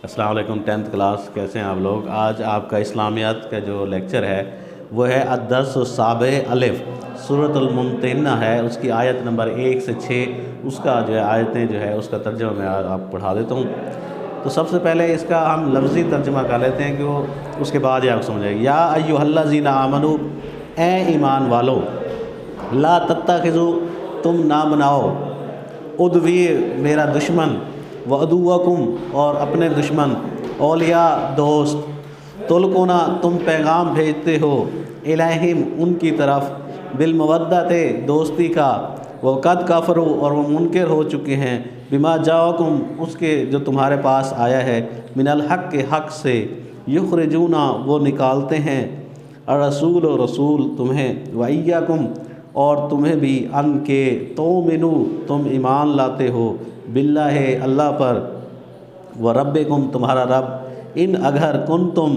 السلام علیکم 10th class, کیسے ہیں آپ لوگ؟ آج آپ کا اسلامیات کا جو لیکچر ہے وہ ہے الدرس السابع الف، سورۃ الممتحنہ ہے، اس کی آیت نمبر 1 سے 6، اس کا جو ہے آیتیں جو ہے اس کا ترجمہ میں آپ پڑھا دیتا ہوں۔ تو سب سے پہلے اس کا ہم لفظی ترجمہ کر لیتے ہیں کہ وہ اس کے بعد آپ سمجھیں گے۔ یا ایھا الذین آمنوا، اے ایمان والو، لا تتخذوا، تم نہ بناؤ، عدوی میرا دشمن، وعدوکم اور اپنے دشمن، اولیاء دوست، تلقون تم پیغام بھیجتے ہو، الیہم ان کی طرف، بالمودۃ دوستی کا، وقد کفروا اور وہ منکر ہو چکے ہیں، بما جاءکم اس کے جو تمہارے پاس آیا ہے، من الحق کے حق سے، یخرجون وہ نکالتے ہیں، الرسول و رسول تمہیں، وایاکم اور تمہیں بھی، ان کے تؤمنوا تم ایمان لاتے ہو، باللہ اللہ پر، وربکم تمہارا رب، ان اگر کنتم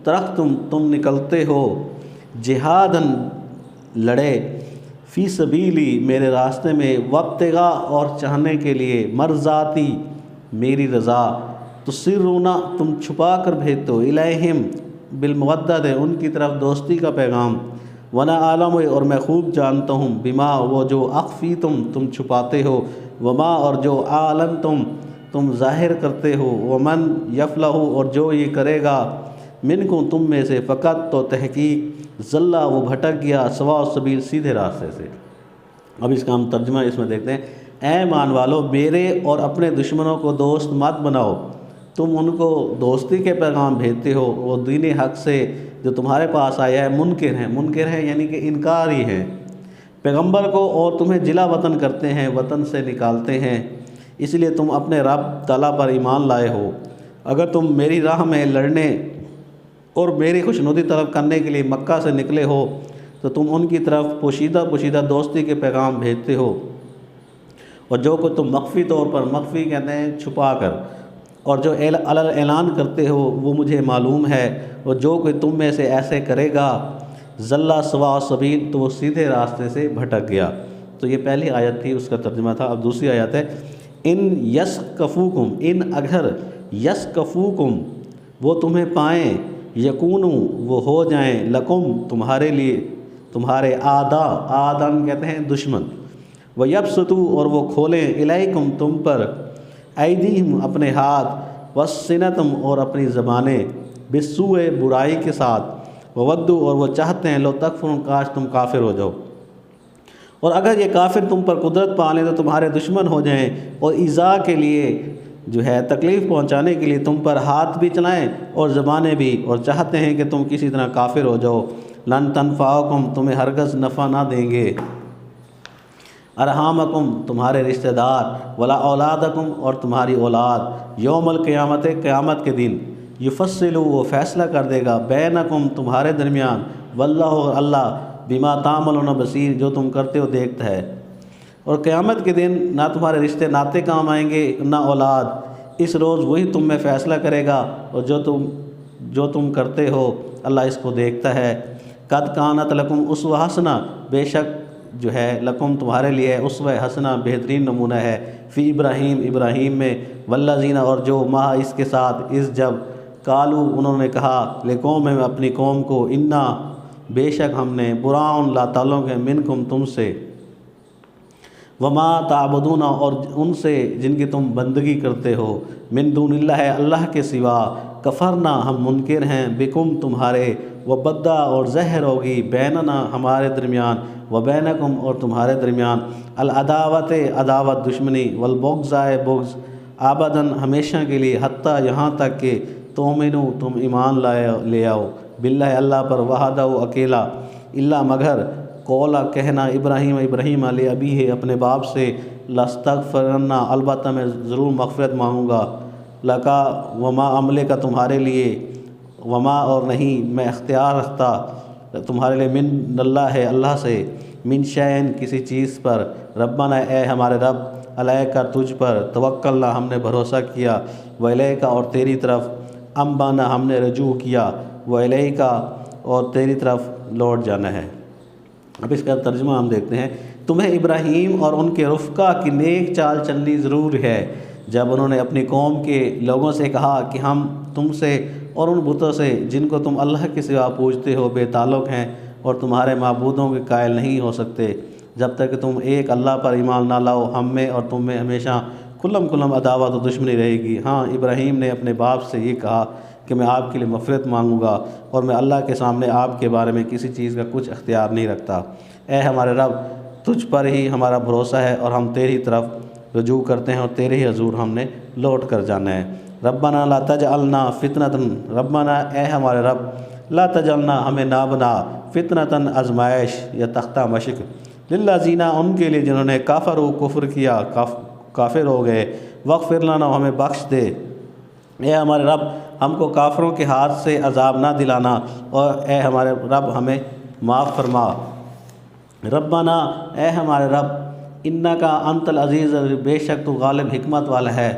ترختم تم نکلتے ہو، جہادن لڑے، فی سبیلی میرے راستے میں، وابتغاء اور چاہنے کے لیے، مرضاتی میری رضا، تسرون تم چھپا کر بھیجتے ہو، الیہم بالمودۃ ان کی طرف دوستی کا پیغام، وَأَنَا عَالِمٌ اور میں خوب جانتا ہوں، بما وہ جو اخفیتم تم چھپاتے ہو، وما اور جو اعلنتم تم ظاہر کرتے ہو، ومن یفلح اور جو یہ کرے گا، منکم تم میں سے، فقط تو تحقیق، ضل وہ بھٹک گیا، سواء السبیل سیدھے راستے سے۔ اب اس کا ہم ترجمہ اس میں دیکھتے ہیں۔ اے ایمان والو، میرے اور اپنے دشمنوں کو دوست مت بناؤ، تم ان کو دوستی کے پیغام بھیجتے ہو، وہ دین حق سے جو تمہارے پاس آیا ہے منکر ہیں یعنی کہ انکاری ہیں پیغمبر کو، اور تمہیں جلا وطن کرتے ہیں، وطن سے نکالتے ہیں، اس لیے تم اپنے رب تعالیٰ پر ایمان لائے ہو۔ اگر تم میری راہ میں لڑنے اور میری خوشنودی طلب کرنے کے لیے مکہ سے نکلے ہو تو تم ان کی طرف پوشیدہ دوستی کے پیغام بھیجتے ہو، اور جو کہ تم مخفی طور پر، مخفی کہتے ہیں چھپا کر، اور جو اعلان کرتے ہو وہ مجھے معلوم ہے، اور جو کہ تم میں سے ایسے کرے گا، ضل سواء السبیل تو وہ سیدھے راستے سے بھٹک گیا۔ تو یہ پہلی آیت تھی، اس کا ترجمہ تھا۔ اب دوسری آیت ہے، ان یسکفوکم، ان اگر یسکفوکم وہ تمہیں پائیں، یکونوا وہ ہو جائیں، لکم تمہارے لیے، تمہارے آدان کہتے ہیں دشمن، ویبسطوا اور وہ کھولیں، الیکم تم پر، ایدیہم اپنے ہاتھ، وسنتم اور اپنی زبانیں، بالسوء برائی کے ساتھ، وودوا اور وہ چاہتے ہیں، لو تکفرون کاش تم کافر ہو جاؤ، اور اگر یہ کافر تم پر قدرت پا لیں تو تمہارے دشمن ہو جائیں، اور ایذا کے لیے جو ہے تکلیف پہنچانے کے لیے تم پر ہاتھ بھی چلائیں اور زبانیں بھی، اور چاہتے ہیں کہ تم کسی طرح کافر ہو جاؤ، لن تنفعکم تمہیں ہرگز نفع نہ دیں گے، ارحامکم تمہارے رشتہ دار، ولا اولادکم اور تمہاری اولاد، یوم القیامت قیامت کے دن، یفصل وہ فیصلہ کر دے گا، بینکم تمہارے درمیان، واللہ اللہ، بما تعملون بصیر جو تم کرتے ہو دیکھتا ہے۔ اور قیامت کے دن نہ تمہارے رشتے ناتے کام آئیں گے نہ اولاد، اس روز وہی تم میں فیصلہ کرے گا، اور جو تم کرتے ہو اللہ اس کو دیکھتا ہے۔ قد کانت لکم اسوہ حسنہ بے شک جو ہے لکم تمہارے لیے اسوہ حسنہ بہترین نمونہ ہے، فی ابراہیم میں، والذین اور جو ماہ اس کے ساتھ، اس جب قالوا انہوں نے کہا، لقوم میں اپنی قوم کو، انا بے شک ہم نے، براء لا تعلق ہے، منکم تم سے، وما تعبدون اور ان سے جن کی تم بندگی کرتے ہو، من دون اللہ اللہ کے سوا، کفرنا ہم منکر ہیں، بکم تمہارے، وبدا اور زہر ہوگی، بیننا ہمارے درمیان، وبینکم اور تمہارے درمیان، العداوت عداوت دشمنی، والبغض بغض، آبداً ہمیشہ کے لیے، حتیٰ یہاں تک کہ تؤمنوا تم ایمان لے آؤ، باللہ اللہ پر، وحدہ اکیلا، اللہ مگر، قولا کہنا، ابراہیم علیہ ابی ہے اپنے باپ سے، لاستغفرن البتہ میں ضرور مغفرت مانگوں گا، لکا وما عملے کا تمہارے لیے، وما اور نہیں میں اختیار رکھتا تمہارے لیے، من اللہ ہے اللہ سے، من شیئن کسی چیز پر، ربنا اے ہمارے رب، علیہ کا تجھ پر، توکلنا ہم نے بھروسہ کیا، وإلیک اور تیری طرف، انبانا ہم نے رجوع کیا، وإلیک اور تیری طرف لوٹ جانا ہے۔ اب اس کا ترجمہ ہم دیکھتے ہیں۔ تمہیں ابراہیم اور ان کے رفقا کی نیک چال چلنی ضرور ہے، جب انہوں نے اپنی قوم کے لوگوں سے کہا کہ ہم تم سے اور ان بتوں سے جن کو تم اللہ کے سوا پوجتے ہو بے تعلق ہیں اور تمہارے معبودوں کے قائل نہیں ہو سکتے جب تک کہ تم ایک اللہ پر ایمان نہ لاؤ، ہم میں اور تم میں ہمیشہ کلم عداوت و دشمنی رہے گی۔ ہاں، ابراہیم نے اپنے باپ سے یہ کہا کہ میں آپ کے لیے مغفرت مانگوں گا اور میں اللہ کے سامنے آپ کے بارے میں کسی چیز کا کچھ اختیار نہیں رکھتا۔ اے ہمارے رب، تجھ پر ہی ہمارا بھروسہ ہے اور ہم تیری طرف رجوع کرتے ہیں اور تیرے ہی حضور ہم نے لوٹ کر جانا ہے۔ ربنا لا تجعلنا فتنۃ، ربنا اے ہمارے رب، لا تجعلنا ہمیں نہ بنا فتنۃ آزمائش یا تختہ مشق، للذین ان کے لیے جنہوں نے کفر کیا، کافر ہو گئے، واغفر لنا ہمیں بخش دے۔ اے ہمارے رب، ہم کو کافروں کے ہاتھ سے عذاب نہ دلانا اور اے ہمارے رب ہمیں معاف فرما۔ ربنا اے ہمارے رب، انکا انت العزیز، بے شک تو غالب حکمت والا ہے۔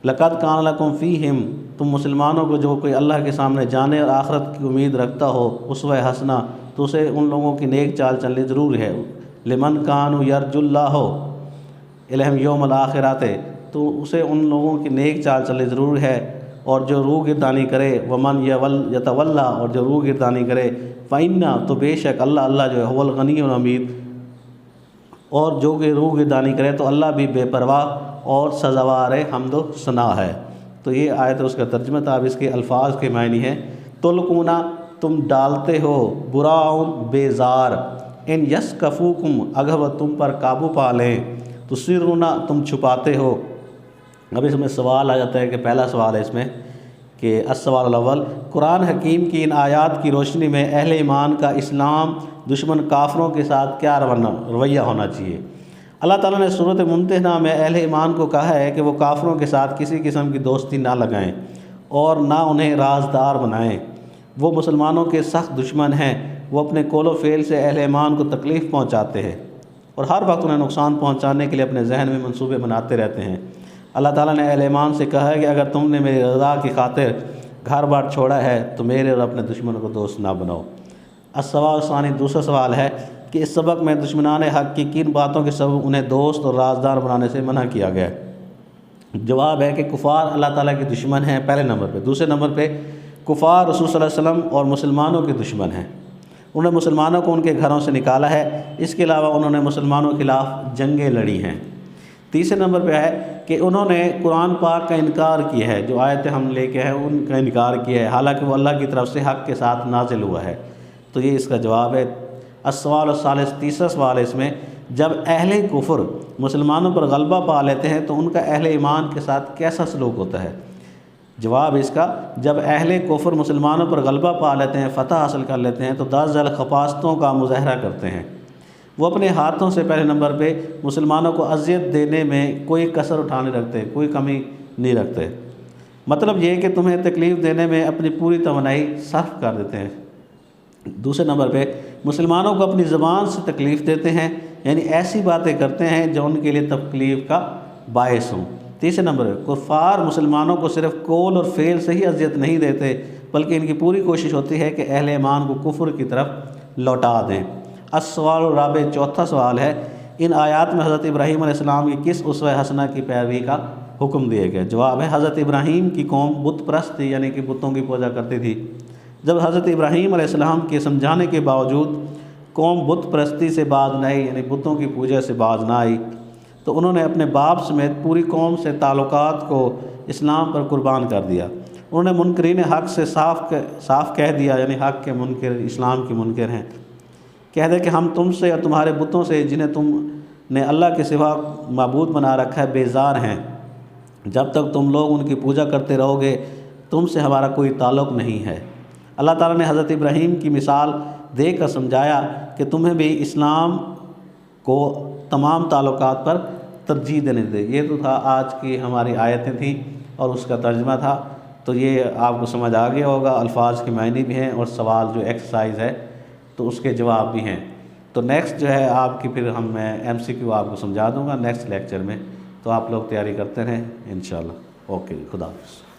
لقد کان لکم فیہم، تم مسلمانوں کو جو کوئی اللہ کے سامنے جانے اور آخرت کی امید رکھتا ہو اسوہ حسنہ، تو اسے ان لوگوں کی نیک چال چلنی ضرور ہے۔ لمن کانوا یرجو اللہ الہم یوم الآخرۃ، تو اسے ان لوگوں کی نیک چال چلنی ضرور ہے، اور جو روح گردانی کرے، ومن یتولا، اور جو روح گردانی کرے، فإنہ، تو بے شک اللہ جو ہے هو الغنی الحمید، اور جو کہ روح گردانی کرے تو اللہ بھی بے پرواہ اور سزاوار حمد و ثنا ہے۔ تو یہ آیت اس کا ترجمہ تھا۔ اب اس کے الفاظ کے معنی ہیں، تلقونا، تم ڈالتے ہو، براؤن بیزار، ان یسکفوکم، اگر وہ تم پر قابو پا لیں، تسرونا، تم چھپاتے ہو۔ اب اس میں سوال آ جاتا ہے کہ پہلا سوال ہے اس میں کہ السوال الاول، قرآن حکیم کی ان آیات کی روشنی میں اہل ایمان کا اسلام دشمن کافروں کے ساتھ کیا رویہ ہونا چاہیے؟ اللہ تعالیٰ نے سورۃ ممتحنہ میں اہل ایمان کو کہا ہے کہ وہ کافروں کے ساتھ کسی قسم کی دوستی نہ لگائیں اور نہ انہیں رازدار بنائیں۔ وہ مسلمانوں کے سخت دشمن ہیں، وہ اپنے قول و فعل سے اہل ایمان کو تکلیف پہنچاتے ہیں اور ہر وقت انہیں نقصان پہنچانے کے لیے اپنے ذہن میں منصوبے بناتے رہتے ہیں۔ اللہ تعالیٰ نے اہل ایمان سے کہا ہے کہ اگر تم نے میری رضا کی خاطر گھر بار چھوڑا ہے تو میرے اور اپنے دشمنوں کو دوست نہ بناؤ۔ السوال ثانی، دوسرا سوال ہے کہ اس سبق میں دشمنان حق کی کن باتوں کے سبب انہیں دوست اور رازدار بنانے سے منع کیا گیا ہے؟ جواب ہے کہ کفار اللہ تعالیٰ کے دشمن ہیں پہلے نمبر پہ۔ دوسرے نمبر پہ کفار رسول صلی اللہ علیہ وسلم اور مسلمانوں کے دشمن ہیں، انہوں نے مسلمانوں کو ان کے گھروں سے نکالا ہے، اس کے علاوہ انہوں نے مسلمانوں کے خلاف جنگیں لڑی ہیں۔ تیسرے نمبر پہ ہے کہ انہوں نے قرآن پاک کا انکار کیا ہے، جو آیتیں ہم لے کے ہیں ان کا انکار کیا ہے، حالانکہ وہ اللہ کی طرف سے حق کے ساتھ نازل ہوا ہے۔ تو یہ اس کا جواب ہے۔ السوال الثالث، تیسرا سوال ہے اس میں، جب اہل کفر مسلمانوں پر غلبہ پا لیتے ہیں تو ان کا اہل ایمان کے ساتھ کیسا سلوک ہوتا ہے؟ جواب اس کا، جب اہل کفر مسلمانوں پر غلبہ پا لیتے ہیں، فتح حاصل کر لیتے ہیں تو دس خپاستوں کا مظاہرہ کرتے ہیں۔ وہ اپنے ہاتھوں سے پہلے نمبر پہ مسلمانوں کو اذیت دینے میں کوئی کسر اٹھانے رکھتے، کوئی کمی نہیں رکھتے۔ مطلب یہ کہ تمہیں تکلیف دینے میں اپنی پوری توانائی صرف کر دیتے ہیں۔ دوسرے نمبر پہ مسلمانوں کو اپنی زبان سے تکلیف دیتے ہیں، یعنی ایسی باتیں کرتے ہیں جو ان کے لیے تکلیف کا باعث ہوں۔ تیسرے نمبر پہ کفار مسلمانوں کو صرف قول اور فعل سے ہی اذیت نہیں دیتے، بلکہ ان کی پوری کوشش ہوتی ہے کہ اہل ایمان کو کفر کی طرف لوٹا دیں۔ السوال الرابع، چوتھا سوال ہے، ان آیات میں حضرت ابراہیم علیہ السلام کی کس اسوہ حسنہ کی پیروی کا حکم دیا گیا؟ جواب ہے، حضرت ابراہیم کی قوم بت پرست تھی، یعنی کہ بتوں کی پوجا کرتی تھی۔ جب حضرت ابراہیم علیہ السلام کے سمجھانے کے باوجود قوم بت پرستی سے باز نہ آئی، یعنی بتوں کی پوجا سے باز نہ آئی، تو انہوں نے اپنے باپ سمیت پوری قوم سے تعلقات کو اسلام پر قربان کر دیا۔ انہوں نے منکرین حق سے صاف کہہ دیا، یعنی حق کے منکر اسلام کے منکر ہیں، کہہ دے کہ ہم تم سے اور تمہارے بتوں سے جنہیں تم نے اللہ کے سوا معبود بنا رکھا ہے بیزار ہیں۔ جب تک تم لوگ ان کی پوجا کرتے رہو گے تم سے ہمارا کوئی تعلق نہیں ہے۔ اللہ تعالیٰ نے حضرت ابراہیم کی مثال دے کر سمجھایا کہ تمہیں بھی اسلام کو تمام تعلقات پر ترجیح دینے دے۔ یہ تو تھا آج کی ہماری آیتیں تھیں اور اس کا ترجمہ تھا، تو یہ آپ کو سمجھ آ گیا ہوگا۔ الفاظ کے معنی بھی ہیں اور سوال جو ایکسرسائز ہے تو اس کے جواب بھی ہیں۔ تو نیکسٹ جو ہے آپ کی پھر میں MCQ آپ کو سمجھا دوں گا نیکسٹ لیکچر میں، تو آپ لوگ تیاری کرتے رہیں انشاءاللہ۔ اوکے، خدا حافظ۔